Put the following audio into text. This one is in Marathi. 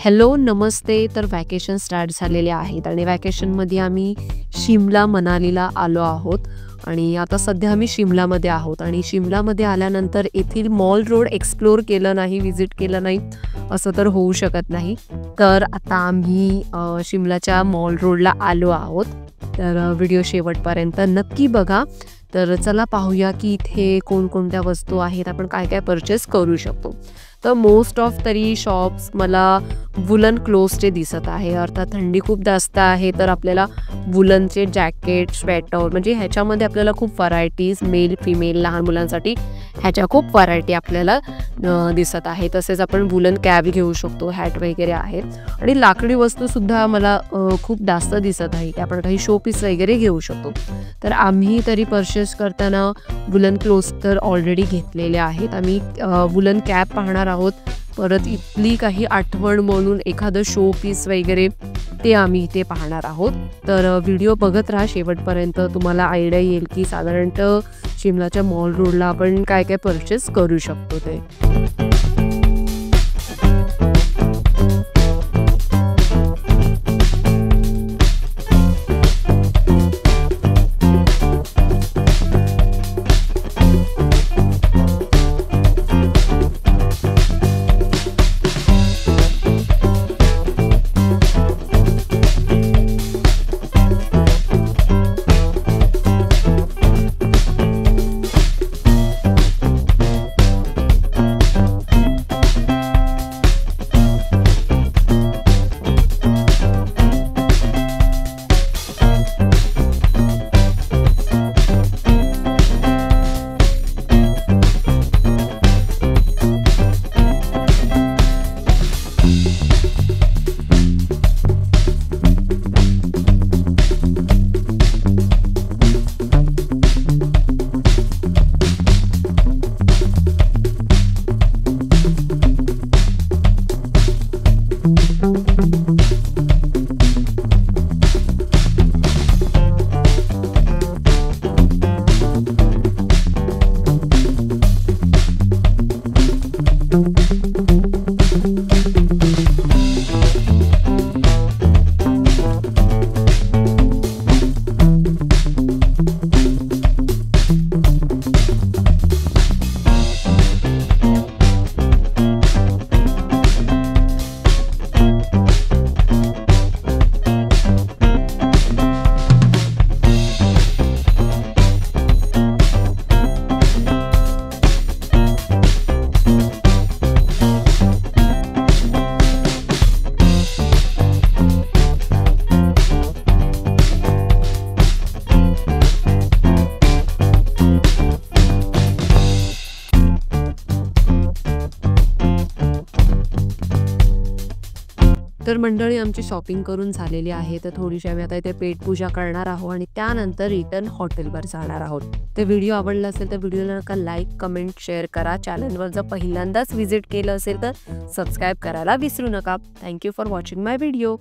हॅलो, नमस्ते. तर व्हॅकेशन स्टार्ट झालेले आहेत आणि व्हॅकेशनमध्ये आम्ही शिमला, मनालीला आलो आहोत आणि आता सध्या आम्ही शिमलामध्ये आहोत आणि शिमलामध्ये आल्यानंतर येथील मॉल रोड एक्सप्लोर केलं नाही, व्हिजिट केलं नाही, असं तर होऊ शकत नाही. तर आता आम्ही शिमलाच्या मॉल रोडला आलो आहोत. तर व्हिडिओ शेवटपर्यंत नक्की बघा. तर चला पाहूया की इथे कोणकोणत्या वस्तू आहेत, आपण काय काय परचेस करू शकतो. तर मोस्ट ऑफ तरी शॉप्स मला वुलन क्लोथ्सचे दिसत आहे. अर्थात थंडी खूप जास्त आहे तर आपल्याला वुलनचे जॅकेट, स्वेटर म्हणजे ह्याच्यामध्ये आपल्याला खूप व्हरायटीज मेल, फिमेल, लहान मुलांसाठी ह्याच्या खूप व्हरायटी आपल्याला दिसत आहे. तसेच आपण वुलन कॅप घेऊ शकतो, हॅट वगैरे आहेत आणि लाकडी वस्तूसुद्धा मला खूप जास्त दिसत आहे की आपण काही शोपीस वगैरे घेऊ शकतो. तर आम्ही तरी परचेस करताना वुलन क्लोथ्स तर ऑलरेडी घेतलेले आहेत. आम्ही वुलन कॅप पाहणार आहोत. परत इथली काही आठवण म्हणून एखादं शो पीस वगैरे ते आम्ही इथे पाहणार आहोत. तर व्हिडिओ बघत राहा शेवटपर्यंत, तुम्हाला आयडिया येईल की साधारणतः शिमलाच्या मॉल रोडला आपण काय काय परचेस करू शकतो ते. तर मंडळी, आमची शॉपिंग करून झालेली आहे. तर थोडीशी आम्ही आता इथे पेटपूजा करणार आहोत आणि त्यानंतर रिटर्न हॉटेलवर जाणार आहोत. तर व्हिडिओ आवडला असेल तर व्हिडिओला नका लाईक, कमेंट, शेअर करा. चॅनलवर जर पहिल्यांदाच व्हिजिट केलं असेल तर सबस्क्राईब करायला विसरू नका. Thank you for watching my video.